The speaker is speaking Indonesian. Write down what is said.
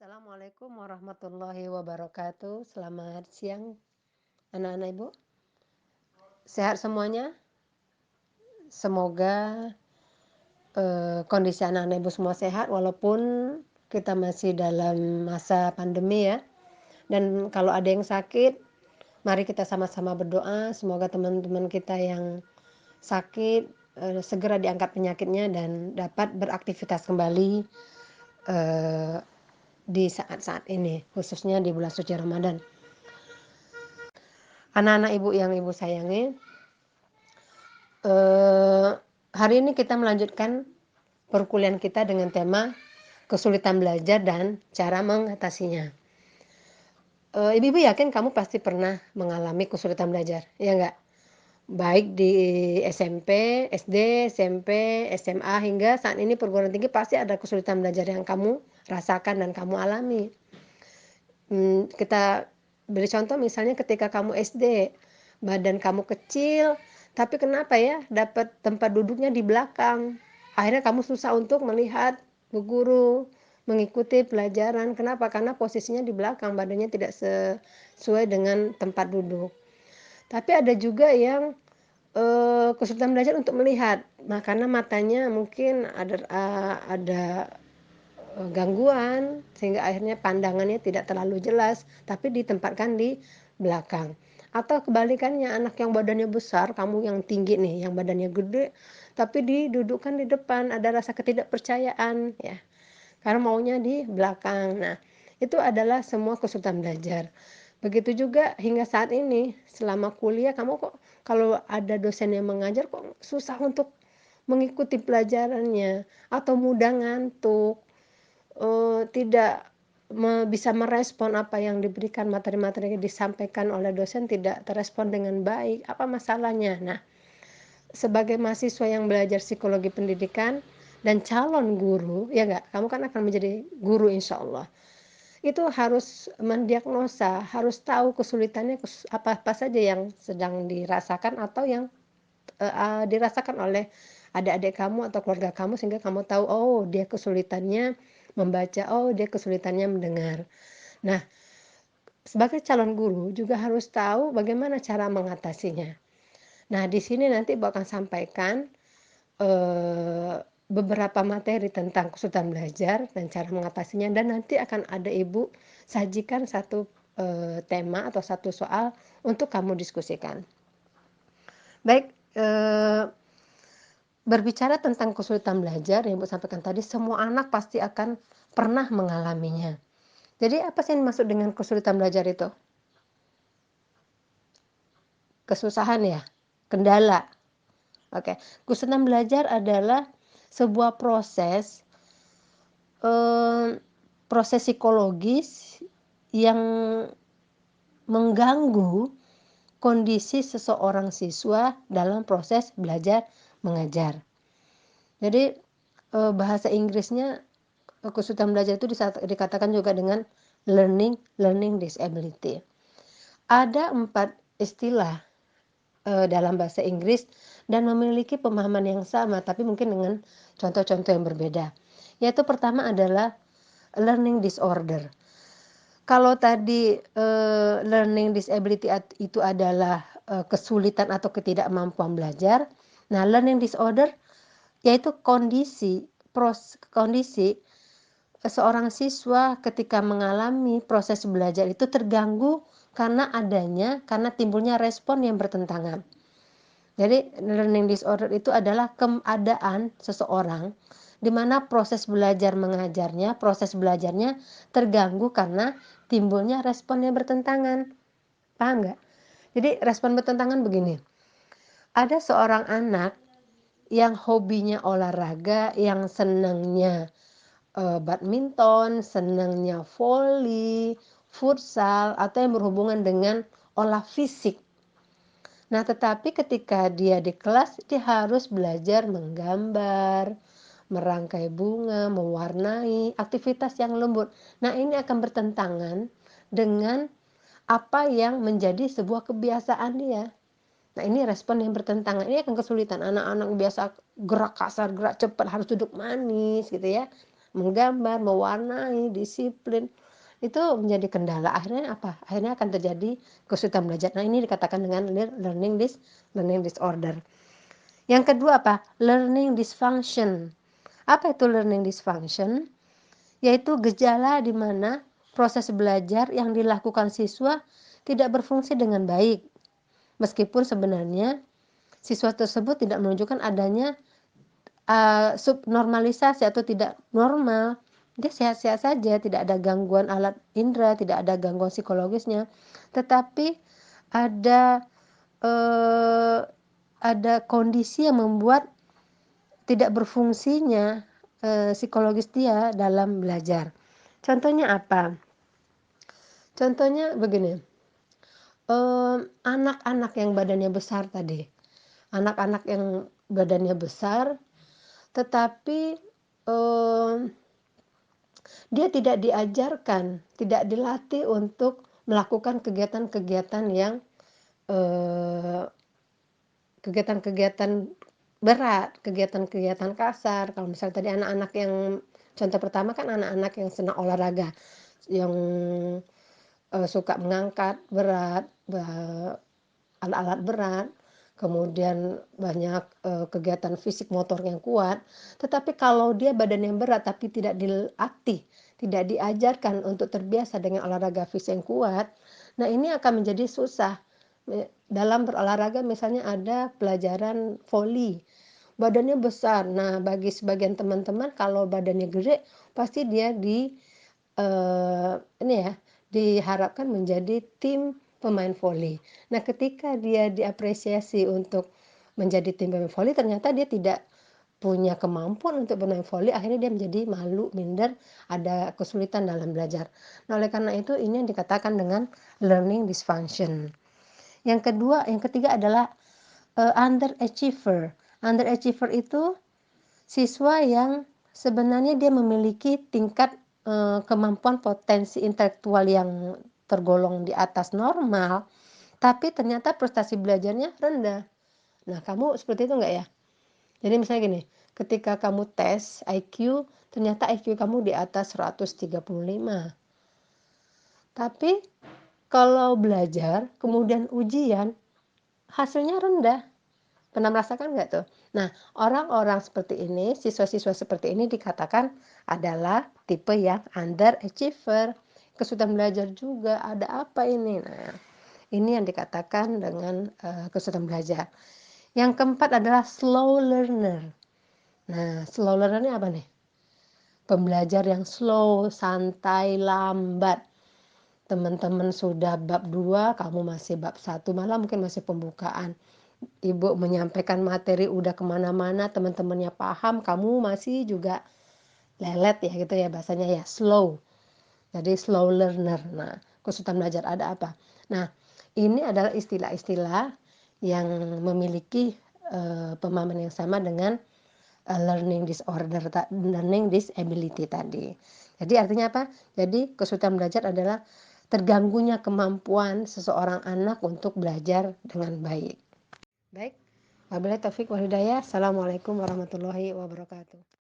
Assalamualaikum warahmatullahi wabarakatuh. Selamat siang anak-anak Ibu. Sehat semuanya? Semoga kondisi anak-anak Ibu semua sehat walaupun kita masih dalam masa pandemi ya. Dan kalau ada yang sakit, mari kita sama-sama berdoa semoga teman-teman kita yang sakit segera diangkat penyakitnya dan dapat beraktivitas kembali di saat-saat ini, khususnya di bulan suci Ramadan. Anak-anak Ibu yang Ibu sayangi, hari ini kita melanjutkan perkuliahan kita dengan tema kesulitan belajar dan cara mengatasinya. Ibu-ibu yakin kamu pasti pernah mengalami kesulitan belajar, ya enggak? Baik di SMP, SD, SMP, SMA hingga saat ini perguruan tinggi pasti ada kesulitan belajar yang kamu rasakan dan kamu alami. Kita beri contoh misalnya ketika kamu SD, badan kamu kecil, tapi kenapa ya dapat tempat duduknya di belakang. Akhirnya kamu susah untuk melihat bu guru, mengikuti pelajaran. Kenapa? Karena posisinya di belakang, badannya tidak sesuai dengan tempat duduk. Tapi ada juga yang kesulitan belajar untuk melihat, karena matanya mungkin ada gangguan sehingga akhirnya pandangannya tidak terlalu jelas tapi ditempatkan di belakang. Atau kebalikannya, anak yang badannya besar, kamu yang tinggi nih, yang badannya gede tapi didudukkan di depan, ada rasa ketidakpercayaan ya. Karena maunya di belakang. Nah, itu adalah semua kesulitan belajar. Begitu juga hingga saat ini selama kuliah kamu kok kalau ada dosen yang mengajar kok susah untuk mengikuti pelajarannya atau mudah ngantuk. Tidak bisa merespon apa yang diberikan, materi-materi yang disampaikan oleh dosen tidak terespon dengan baik. Apa masalahnya? Nah, sebagai mahasiswa yang belajar psikologi pendidikan dan calon guru, ya enggak? Kamu kan akan menjadi guru insya Allah. Itu harus mendiagnosa, harus tahu kesulitannya apa-apa saja yang sedang dirasakan atau yang dirasakan oleh adik-adik kamu atau keluarga kamu sehingga kamu tahu, oh dia kesulitannya membaca, oh dia kesulitannya mendengar. Nah, sebagai calon guru juga harus tahu bagaimana cara mengatasinya. Nah, di sini nanti Ibu akan sampaikan beberapa materi tentang kesulitan belajar dan cara mengatasinya, dan nanti akan ada Ibu sajikan satu tema atau satu soal untuk kamu diskusikan. Baik, berbicara tentang kesulitan belajar yang Ibu sampaikan tadi, semua anak pasti akan pernah mengalaminya. Jadi apa sih yang dimaksud dengan kesulitan belajar itu? Kesusahan ya? Kendala. Oke. Kesulitan belajar adalah sebuah proses psikologis yang mengganggu kondisi seseorang siswa dalam proses belajar mengajar. Jadi bahasa Inggrisnya kesulitan belajar itu dikatakan juga dengan learning disability. Ada 4 istilah dalam bahasa Inggris dan memiliki pemahaman yang sama tapi mungkin dengan contoh-contoh yang berbeda. Yaitu pertama adalah learning disorder. Kalau tadi learning disability itu adalah kesulitan atau ketidakmampuan belajar. Nah, learning disorder yaitu kondisi seorang siswa ketika mengalami proses belajar itu terganggu karena timbulnya respon yang bertentangan. Jadi learning disorder itu adalah keadaan seseorang di mana proses belajarnya terganggu karena timbulnya respon yang bertentangan. Paham nggak? Jadi respon bertentangan begini. Ada seorang anak yang hobinya olahraga, yang senangnya badminton, senangnya voli, futsal, atau yang berhubungan dengan olah fisik. Nah, tetapi ketika dia di kelas, dia harus belajar menggambar, merangkai bunga, mewarnai, aktivitas yang lembut. Nah, ini akan bertentangan dengan apa yang menjadi sebuah kebiasaan dia. Nah, ini respon yang bertentangan. Ini akan kesulitan. Anak-anak biasa gerak kasar, gerak cepat, harus duduk manis gitu ya. menggambar, mewarnai, disiplin, itu menjadi kendala. Akhirnya apa? Akhirnya akan terjadi kesulitan belajar. Nah, ini dikatakan dengan learning disorder. Yang kedua apa? Learning dysfunction. Apa itu learning dysfunction? Yaitu gejala di mana proses belajar yang dilakukan siswa tidak berfungsi dengan baik. Meskipun sebenarnya siswa tersebut tidak menunjukkan adanya subnormalisasi atau tidak normal. Dia sehat-sehat saja, tidak ada gangguan alat indera, tidak ada gangguan psikologisnya. Tetapi ada eh, ada kondisi yang membuat tidak berfungsinya psikologis dia dalam belajar. Contohnya apa? Contohnya begini, anak-anak yang badannya besar tadi, anak-anak yang badannya besar, tetapi dia tidak diajarkan, tidak dilatih untuk melakukan kegiatan-kegiatan yang eh, kegiatan-kegiatan berat, kegiatan-kegiatan kasar. Kalau misalnya tadi anak-anak yang contoh pertama kan anak-anak yang senang olahraga, yang suka mengangkat berat, alat-alat berat, kemudian banyak kegiatan fisik motor yang kuat. Tetapi kalau dia badan yang berat tapi tidak dilatih, tidak diajarkan untuk terbiasa dengan olahraga fisik yang kuat, nah ini akan menjadi susah. Dalam berolahraga misalnya ada pelajaran voli, badannya besar. Nah, bagi sebagian teman-teman kalau badannya gede, pasti dia ini ya, diharapkan menjadi tim pemain voli. Nah, ketika dia diapresiasi untuk menjadi tim pemain voli, ternyata dia tidak punya kemampuan untuk bermain voli, akhirnya dia menjadi malu, minder, ada kesulitan dalam belajar. Nah, oleh karena itu ini yang dikatakan dengan learning dysfunction. Yang ketiga adalah underachiever. Underachiever itu siswa yang sebenarnya dia memiliki tingkat kemampuan potensi intelektual yang tergolong di atas normal, tapi ternyata prestasi belajarnya rendah. Nah, kamu seperti itu enggak ya? Jadi misalnya gini, ketika kamu tes IQ, ternyata IQ kamu di atas 135. Tapi kalau belajar, kemudian ujian, hasilnya rendah. Pernah merasakan nggak tuh? Nah, orang-orang seperti ini, siswa-siswa seperti ini dikatakan adalah tipe yang underachiever. Kesulitan belajar juga, ada apa ini? Nah, ini yang dikatakan dengan kesulitan belajar. Yang keempat adalah slow learner. Nah, slow learner ini apa nih? Pembelajar yang slow, santai, lambat. Teman-teman sudah bab 2, kamu masih bab 1, malah mungkin masih pembukaan. Ibu menyampaikan materi udah kemana-mana, teman-temannya paham, kamu masih juga lelet ya gitu ya bahasanya ya, slow. Jadi slow learner. Nah, kesulitan belajar ada apa? Nah, ini adalah istilah-istilah yang memiliki pemahaman yang sama dengan learning disorder, learning disability tadi. Jadi artinya apa? Jadi kesulitan belajar adalah terganggunya kemampuan seseorang anak untuk belajar dengan baik. Baik, wabillahi taufik wal hidayah. Assalamualaikum warahmatullahi wabarakatuh.